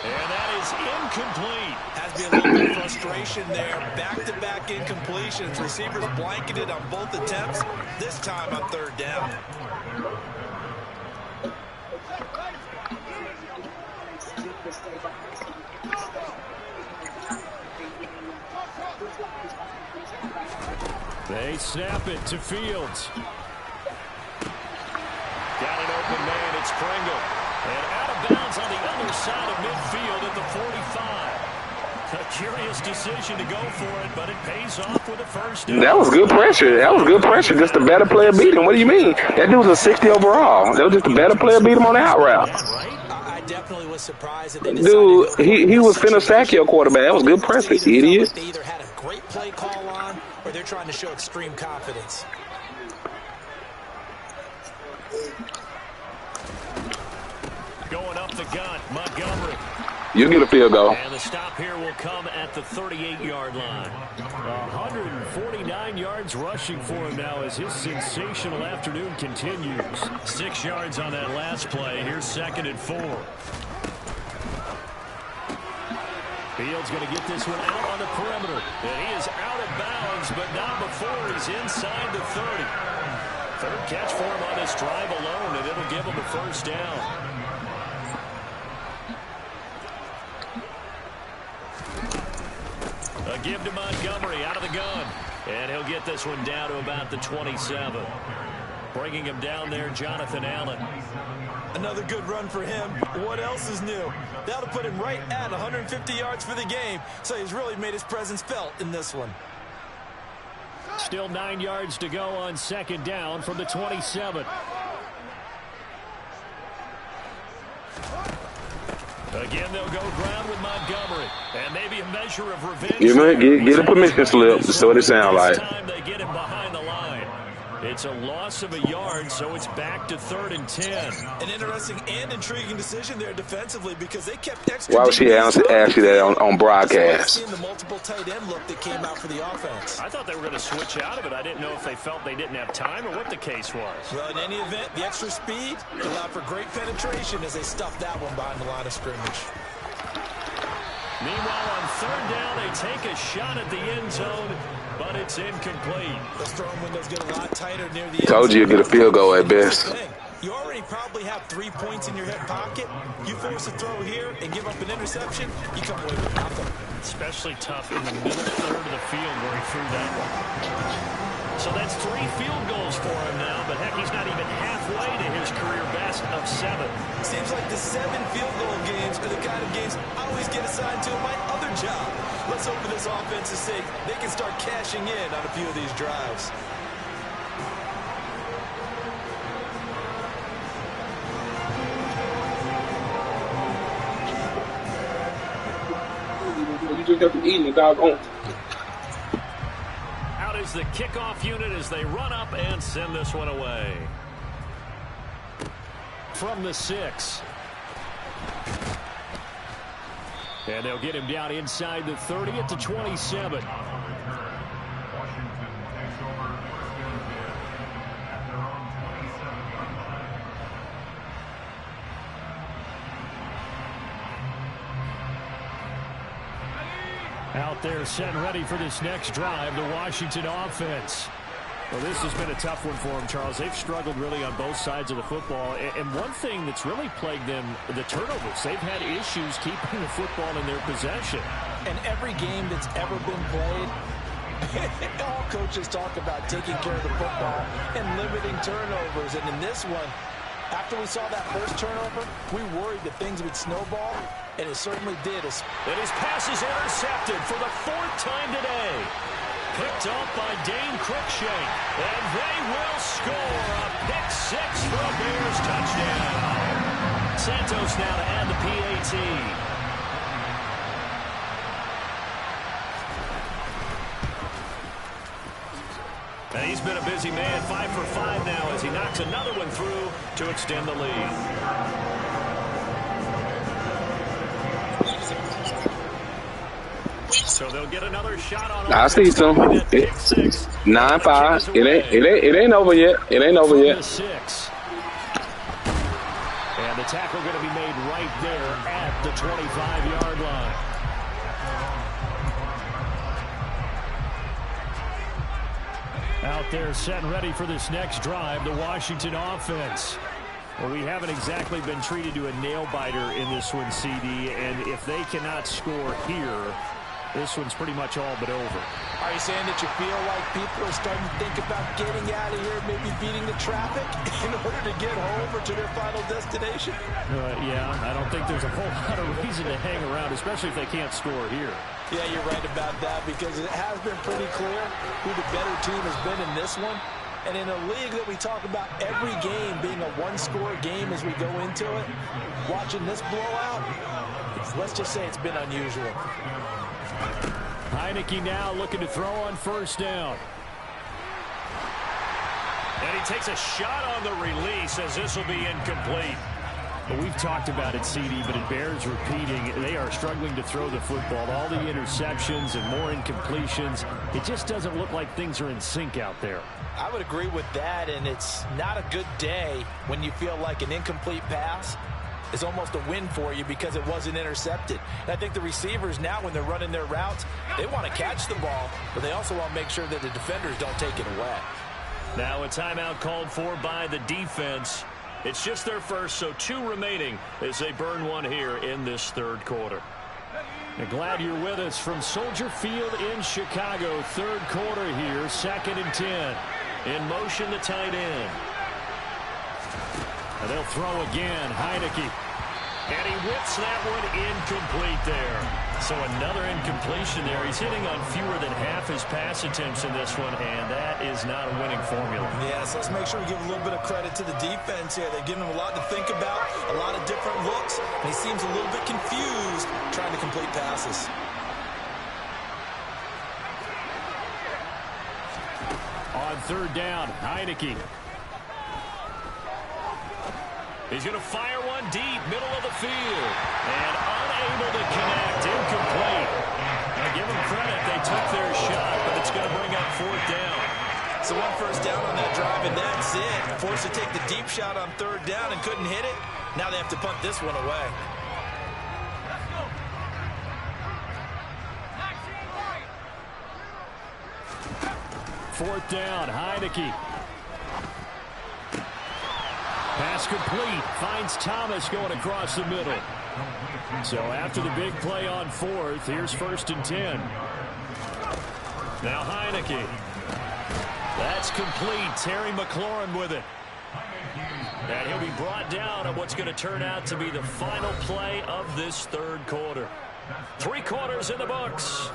And that is incomplete. Has been a little bit of frustration there. Back-to-back incompletions. Receivers blanketed on both attempts. This time on third down. They snap it to Fields. Got an open man, it's Pringle. And out of bounds on the other side of midfield at the 45. A curious decision to go for it, but it pays off with a first down. That was good pressure. That was good pressure. Just a better player beat him. What do you mean? That dude was a 60 overall. That was just a better player beat him on the out route. I definitely was surprised that they Dude, he was finna sack your quarterback. That was good pressure, idiot. They either had a great play call on, or they're trying to show extreme confidence. Going up the gun, Montgomery. You get a field goal. And the stop here will come at the 38-yard line. 149 yards rushing for him now as his sensational afternoon continues. 6 yards on that last play. Here's 2nd and 4. Fields going to get this one out on the perimeter. And he is out of bounds, but not before he's inside the 30. Third catch for him on this drive alone, and it'll give him a first down. A give to Montgomery out of the gun. And he'll get this one down to about the 27. Bringing him down there, Jonathan Allen. Another good run for him. What else is new? That'll put him right at 150 yards for the game. So he's really made his presence felt in this one. Still 9 yards to go on 2nd down from the 27. Again, they'll go ground with Montgomery. And maybe a measure of revenge. Get a permission slip. That's what it sounds like. This time they get him behind the line. It's a loss of a yard, so it's back to 3rd and 10. An interesting and intriguing decision there defensively because they kept extra. Why would she ask you that on broadcast? Seen the multiple tight end look that came out for the offense. I thought they were going to switch out of it. I didn't know if they felt they didn't have time or what the case was. Well, in any event, the extra speed allowed for great penetration as they stuffed that one behind the line of scrimmage. Meanwhile, on 3rd down, they take a shot at the end zone, but it's incomplete. Those throwing windows get a lot tighter near the end Told you you'd get a field goal at best. You already probably have 3 points in your hip pocket. You force a throw here and give up an interception, you come away with nothing. Especially tough in the middle third of the field where he threw that one. So that's 3 field goals for him now, but heck, he's not even halfway to his career best of 7. Seems like the 7 field goal games are the kind of games I always get assigned to in my other job. Let's hope for this offense's sake they can start cashing in on a few of these drives. You just have to eat the doggone. Out is the kickoff unit as they run up and send this one away. From the 6. And they'll get him down inside the 30 at the 27. Out there set and ready for this next drive, the Washington offense. Well, this has been a tough one for them, Charles. They've struggled really on both sides of the football. And one thing that's really plagued them, the turnovers. They've had issues keeping the football in their possession. And every game that's ever been played, all coaches talk about taking care of the football and limiting turnovers. And in this one, after we saw that first turnover, we worried that things would snowball, and it certainly did. And his pass is intercepted for the 4th time today. Picked up by Dane Cruikshank, and they will score a pick-6 for a Bears touchdown. Santos now to add the PAT. And he's been a busy man, 5 for 5 now as he knocks another one through to extend the lead. So they'll get another shot on. I see some. 9-5. It ain't over yet. It ain't over yet. 6. And the tackle going to be made right there at the 25-yard line. Out there set and ready for this next drive, the Washington offense. Well, we haven't exactly been treated to a nail-biter in this one, CD, and if they cannot score here, this one's pretty much all but over. Are you saying that you feel like people are starting to think about getting out of here, maybe beating the traffic in order to get home or to their final destination? Yeah, I don't think there's a whole lot of reason to hang around, especially if they can't score here. Yeah, you're right about that because it has been pretty clear who the better team has been in this one. And in a league that we talk about every game being a one-score game as we go into it, watching this blowout, let's just say it's been unusual. Heineke now looking to throw on 1st down. And he takes a shot on the release as this will be incomplete. We've talked about it, CD, but it bears repeating. They are struggling to throw the football. All the interceptions and more incompletions. It just doesn't look like things are in sync out there. I would agree with that, and it's not a good day when you feel like an incomplete pass is almost a win for you because it wasn't intercepted. And I think the receivers now, when they're running their routes, they want to catch the ball, but they also want to make sure that the defenders don't take it away. Now a timeout called for by the defense. It's just their first, so 2 remaining as they burn one here in this third quarter. And glad you're with us from Soldier Field in Chicago. Third quarter here, 2nd and 10. In motion, the tight end. And they'll throw again, Heineke. And he whips that one incomplete there. So another incompletion there. He's hitting on fewer than half his pass attempts in this one, and that is not a winning formula. Yeah, so let's make sure we give a little bit of credit to the defense here. They're giving him a lot to think about, a lot of different looks, and he seems a little bit confused trying to complete passes. On third down, Heineke. He's going to fire one deep, middle of the field. And unable to connect, incomplete. I give them credit, they took their shot, but it's going to bring up 4th down. So 1 first down on that drive, and that's it. Forced to take the deep shot on 3rd down and couldn't hit it. Now they have to punt this one away. Fourth down, Heineke. Pass complete. Finds Thomas going across the middle. So after the big play on 4th, here's 1st and 10. Now Heineke. That's complete. Terry McLaurin with it. And he'll be brought down on what's going to turn out to be the final play of this third quarter. 3 quarters in the books.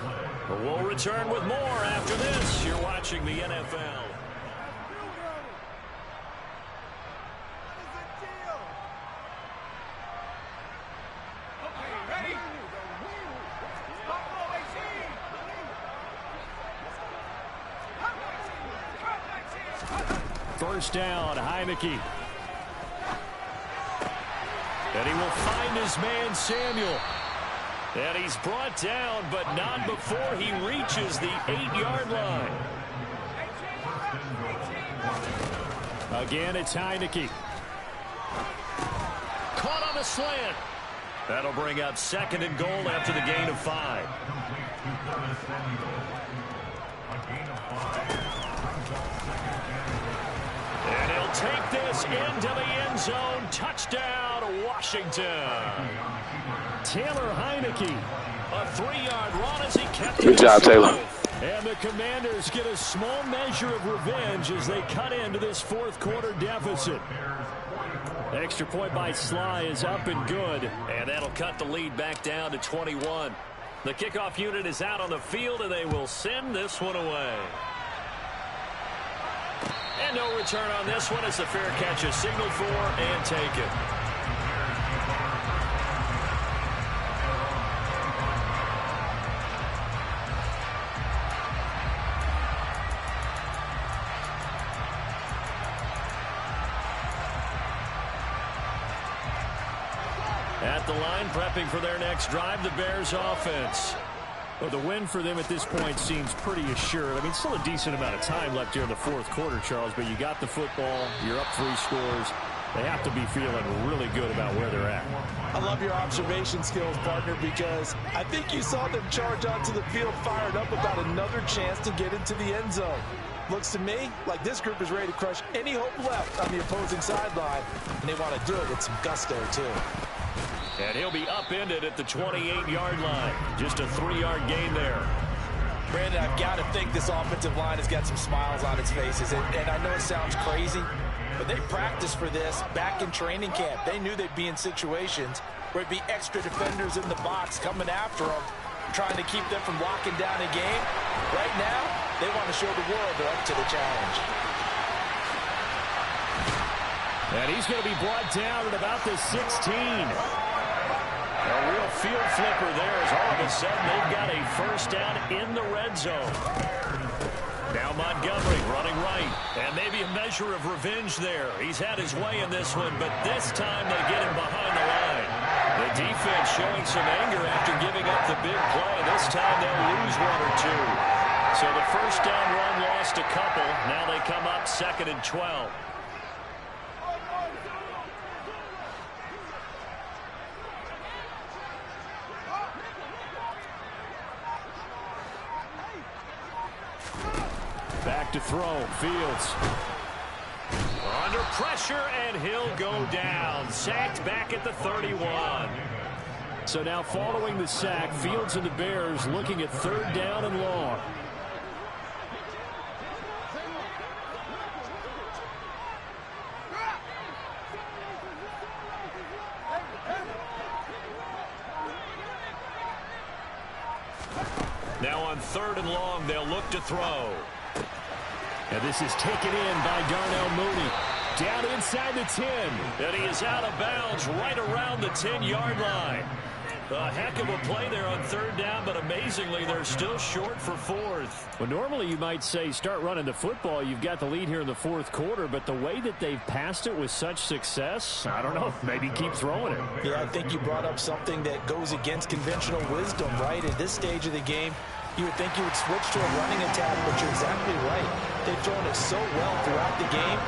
We'll return with more after this. You're watching the NFL. First down, Heineke. And he will find his man, Samuel. And he's brought down, but not before he reaches the 8-yard line. Again, it's Heineke. Caught on the slant. That'll bring up 2nd and goal after the gain of 5. And he'll take this into the end zone. Touchdown, Washington. Taylor Heineke, a 3-yard run as he kept it. Good job, Taylor. And the Commanders get a small measure of revenge as they cut into this 4th quarter deficit. Extra point by Sly is up and good, and that'll cut the lead back down to 21. The kickoff unit is out on the field, and they will send this one away. And no return on this one as the fair catch is signaled for and taken. At the line, prepping for their next drive, the Bears offense. Well, the win for them at this point seems pretty assured. I mean, still a decent amount of time left here in the 4th quarter, Charles, but you got the football, you're up 3 scores. They have to be feeling really good about where they're at. I love your observation skills, partner, because I think you saw them charge onto the field fired up about another chance to get into the end zone. Looks to me like this group is ready to crush any hope left on the opposing sideline, and they want to do it with some gusto, too. And he'll be upended at the 28-yard line. Just a 3-yard gain there. Brandon, I've got to think this offensive line has got some smiles on its faces. And I know it sounds crazy, but they practiced for this back in training camp. They knew they'd be in situations where it'd be extra defenders in the box coming after them, trying to keep them from locking down a game. Right now, they want to show the world they're up to the challenge. And he's going to be brought down at about the 16. A real field flipper there as all of a sudden they've got a first down in the red zone. Now Montgomery running right. And maybe a measure of revenge there. He's had his way in this one, but this time they get him behind the line. The defense showing some anger after giving up the big play. This time they'll lose one or two. So the first down run lost a couple. Now they come up 2nd and 12. Back to throw. Fields. Under pressure, and he'll go down. Sacked back at the 31. So now following the sack, Fields and the Bears looking at 3rd down and long. Now on 3rd and long, they'll look to throw. And this is taken in by Darnell Mooney. Down inside the 10. And he is out of bounds right around the 10-yard line. A heck of a play there on 3rd down, but amazingly, they're still short for 4th. Well, normally you might say start running the football. You've got the lead here in the 4th quarter, but the way that they've passed it with such success, I don't know, maybe keep throwing it. Yeah, I think you brought up something that goes against conventional wisdom, right? At this stage of the game, you would think you would switch to a running attack, but you're exactly right. They've thrown it so well throughout the game,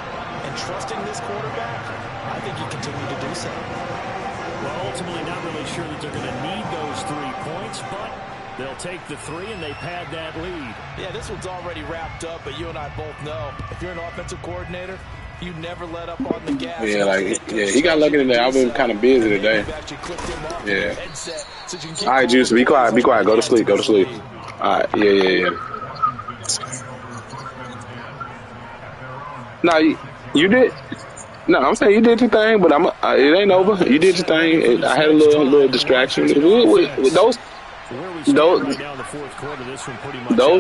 and trusting this quarterback, I think you continue to do so. Well, ultimately not really sure that they're going to need those 3 points, but they'll take the 3 and they pad that lead. Yeah, this one's already wrapped up, but you and I both know if you're an offensive coordinator, you never let up on the gas. Yeah, he got lucky today. I've been kind of busy today. Yeah. All right, Juice, be quiet. Go to sleep. All right, yeah. No, you did. No, I'm saying you did your thing, but it ain't over. You did your thing. I had a little distraction. Those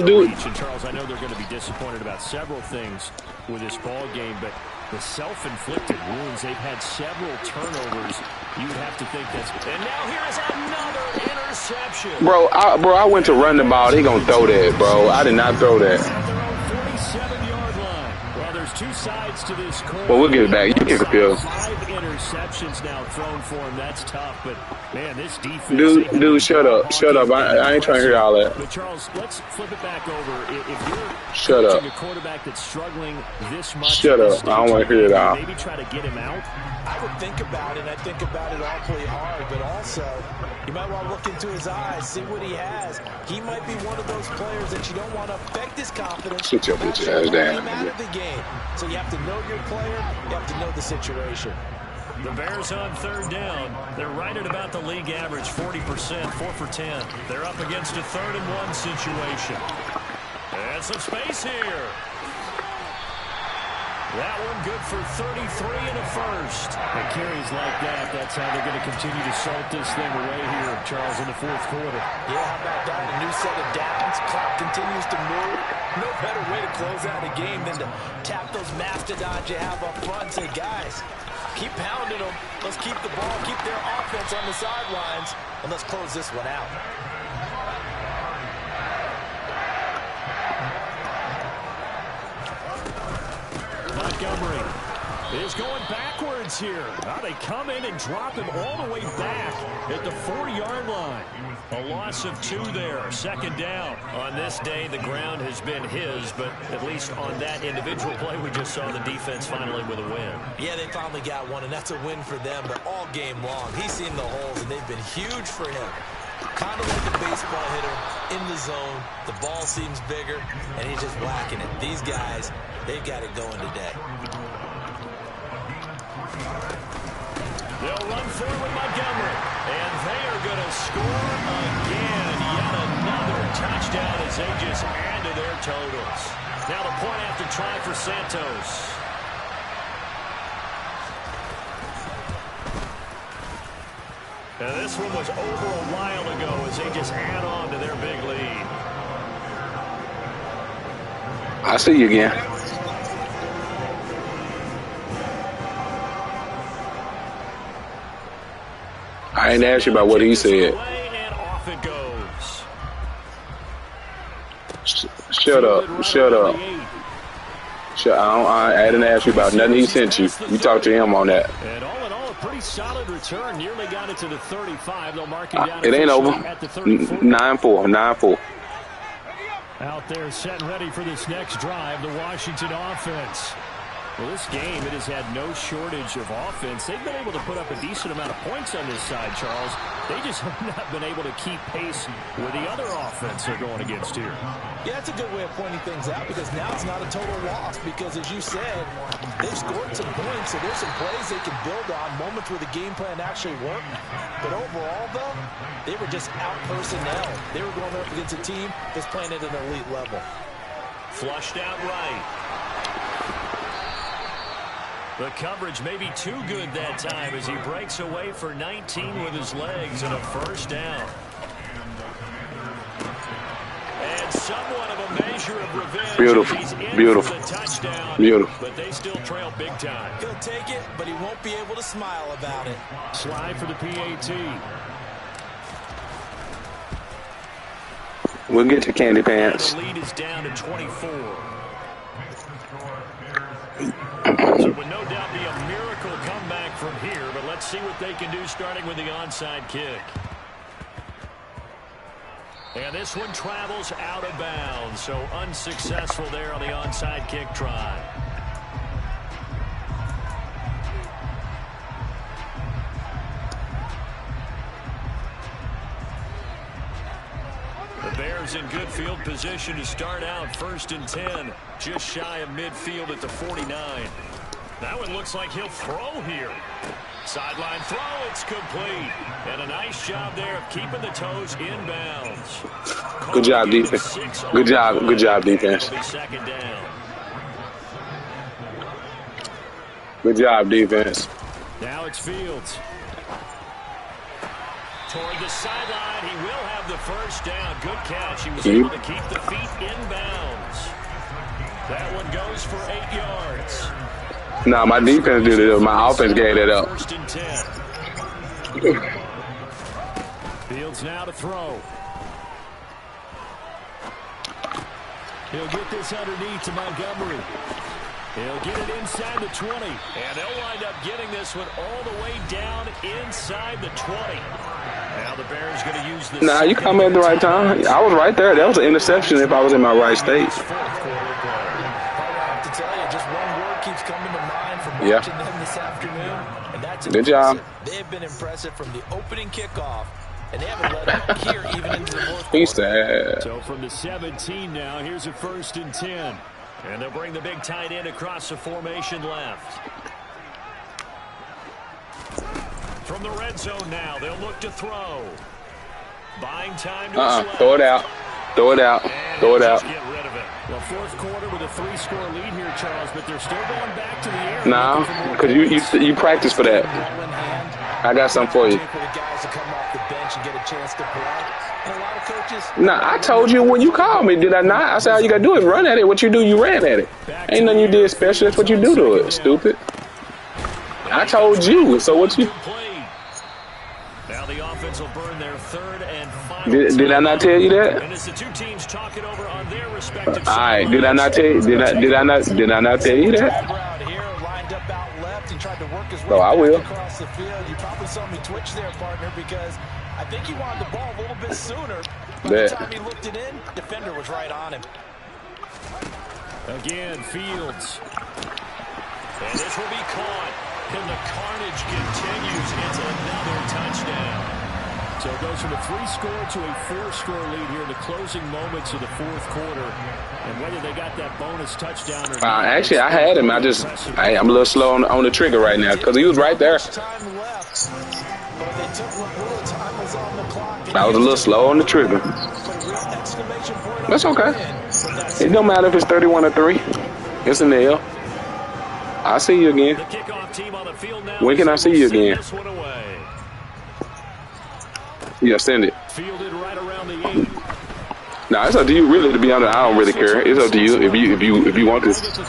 dudes. And Charles, I know they're going to be disappointed about several things with this ball game, but the self-inflicted wounds, they've had several turnovers. You would have to think that's. And now here is another interception. Bro, I went to run the ball. They gonna throw that, bro. I did not throw that. At their own 47-yard line. Well, there's 2 sides to this coin. Well, we'll get it back. You get the field. 5 interceptions now thrown for him. That's tough, but man, this defense. Dude, shut up. I ain't trying to hear all that. But Charles, let's flip it back over. If you're shut up, a quarterback that's struggling this much, shut up. I don't want to hear it all. Maybe try to get him out. I would think about it. I think about it awfully hard, but also you might want to look into his eyes, see what he has. He might be one of those players that you don't want to affect his confidence. Sit your bitch ass down. Out of the game. So you have to know your player. You have to know the situation. The Bears on 3rd down. They're right at about the league average, 40%, 4 for 10. They're up against a 3rd and 1 situation. And some space here. That one good for 33 and a first. The carries like that, that's how they're going to continue to salt this thing away here, Charles, in the 4th quarter. Yeah, how about that? A new set of downs. Clock continues to move. No better way to close out a game than to tap those mastodons you have up front and say, guys, keep pounding them. Let's keep the ball, keep their offense on the sidelines, and let's close this one out. Montgomery is going backwards here. Now they come in and drop him all the way back at the 40-yard line. A loss of 2 there, 2nd down. On this day, the ground has been his, but at least on that individual play, we just saw the defense finally with a win. Yeah, they finally got one, and that's a win for them, but all game long, he's seen the holes, and they've been huge for him. Kind of like a baseball hitter in the zone. The ball seems bigger, and he's just whacking it. These guys, they've got it going today. They'll run forward Montgomery, and they are going to score again. Yet another touchdown as they just add to their totals. Now the point after try for Santos. Now this one was over a while ago as they just add on to their big lead. I see you again. I ain't asked you about what he said. And off it goes. Shut up. Sure, I didn't ask you about nothing he sent you. You talked to him on that. And all in all, a pretty solid return. Nearly got it to the 35. They'll mark him down. It ain't over. At the 34. 9-4. Out there set and ready for this next drive, the Washington offense. Well, this game, it has had no shortage of offense. They've been able to put up a decent amount of points on this side, Charles. They just have not been able to keep pace with the other offense they're going against here. Yeah, that's a good way of pointing things out because now it's not a total loss because, as you said, they've scored some points, so there's some plays they can build on, moments where the game plan actually worked. But overall, though, they were just out personnel. They were going up against a team that's playing at an elite level. Flushed out right. The coverage may be too good that time as he breaks away for 19 with his legs and a first down. And somewhat of a measure of revenge. Beautiful. But they still trail big time. He'll take it, but he won't be able to smile about it. Slide for the PAT. We'll get to Candy Pants. The lead is down to 24. So it would no doubt be a miracle comeback from here, but let's see what they can do starting with the onside kick. And this one travels out of bounds, so unsuccessful there on the onside kick try. The Bears in good field position to start out 1st and 10, just shy of midfield at the 49. That one looks like he'll throw here. Sideline throw, it's complete. And a nice job there of keeping the toes inbounds. Good job, defense. Good job, defense. Second down. Good job, defense. Now it's Fields. Toward the sideline, he will have the first down. Good catch. He was able to keep the feet inbounds. That one goes for 8 yards. No, my defense did it. My offense gave it up. 1st and 10. Fields now to throw. He'll get this underneath to Montgomery. He'll get it inside the 20. And they'll wind up getting this one all the way down inside the 20. Now the Bears going to use this. Nah, you come at the right time. I was right there. That was an interception if I was in my right state. I have to tell you, just one word keeps coming to mind from watching them this afternoon, and that's good job. They have been impressive from the opening kickoff, and they haven't let up here even into the fourth He's quarter. sad. So from the 17 now, here's a 1st and 10. And they'll bring the big tight end across the formation left. From the red zone now, they'll look to throw. Buying time to Throw it out. Throw it out. Throw it out. Get rid of it. Well, 4th quarter with a 3-score lead here, Charles, but they're still going back to the air. Nah, because you practice for that. I got something for you. Nah, I told you when you called me, did I not? I said all you got to do is run at it. What you do, you ran at it. Ain't nothing you did special. That's what you do to it, stupid. I told you. So what you... Now the offense will burn their 3rd and final. Did I not tell you that? And it's the two teams talking over on their respective all right, did I not tell you? Did I not tell you that? So I will. You probably saw me twitch there, partner, because I think he wanted the ball a little bit sooner. By the time he looked it in, defender was right on him. Again, Fields. And this will be caught. And the carnage continues. It's another touchdown. So it goes from a 3-score to a 4-score lead here in the closing moments of the 4th quarter. And whether they got that bonus touchdown or not. Actually, I had him. I'm a little slow on the trigger right now because he was right there. I was a little slow on the trigger. That's okay. It don't matter if it's 31 or 3. It's an L. I'll see you again. When can I see you again? Yeah, send it. Fielded right around the 8. Nah, it's up to you really to be honest. I don't really care. It's up to you if you want this.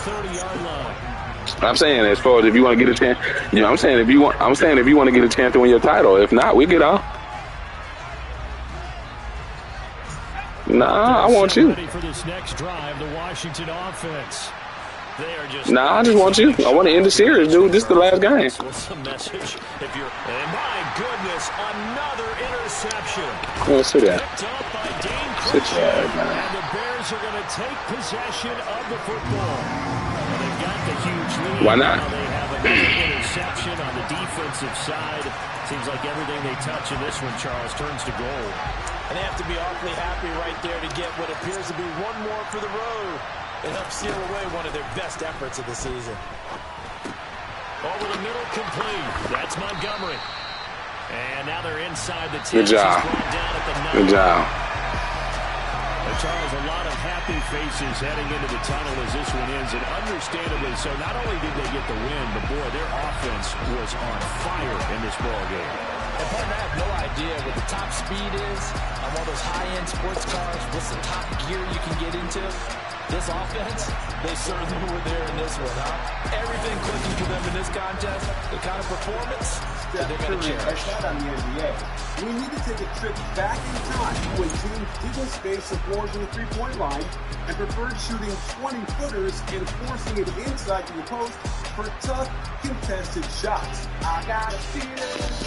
I'm saying as far as if you want to get a chance, you know, I'm saying if you want to get a chance to win your title. If not, we get off. Nah, I want you. For this next drive, the Washington offense. Nah, I just want you. I want to end the series, dude. This is the last game. What's the message? And my goodness, another interception. Oh, see that. Sit down, man. And the Bears are going to take possession of the football. Well, they've got the huge lead. Why not? Now they have another interception on the defensive side. Seems like everything they touch in this one, Charles, turns to gold. And they have to be awfully happy right there to get what appears to be one more for the road. It helps seal away one of their best efforts of the season. Over the middle, complete. That's Montgomery. And now they're inside the 10. Good job. Good job. Charles, a lot of happy faces heading into the tunnel as this one ends, and understandably so. Not only did they get the win, but boy, their offense was on fire in this ball game. And partner, I have no idea what the top speed is on one of those high-end sports cars. What's the top gear you can get into? This offense, they certainly were there in this one, huh? Everything clicking for them in this contest, the kind of performance that they're going to cherish. On the NBA. We need to take a trip back in time when teams didn't space the floors on the three-point line and preferred shooting 20-footers and forcing it inside to the post for tough, contested shots. I got a feeling.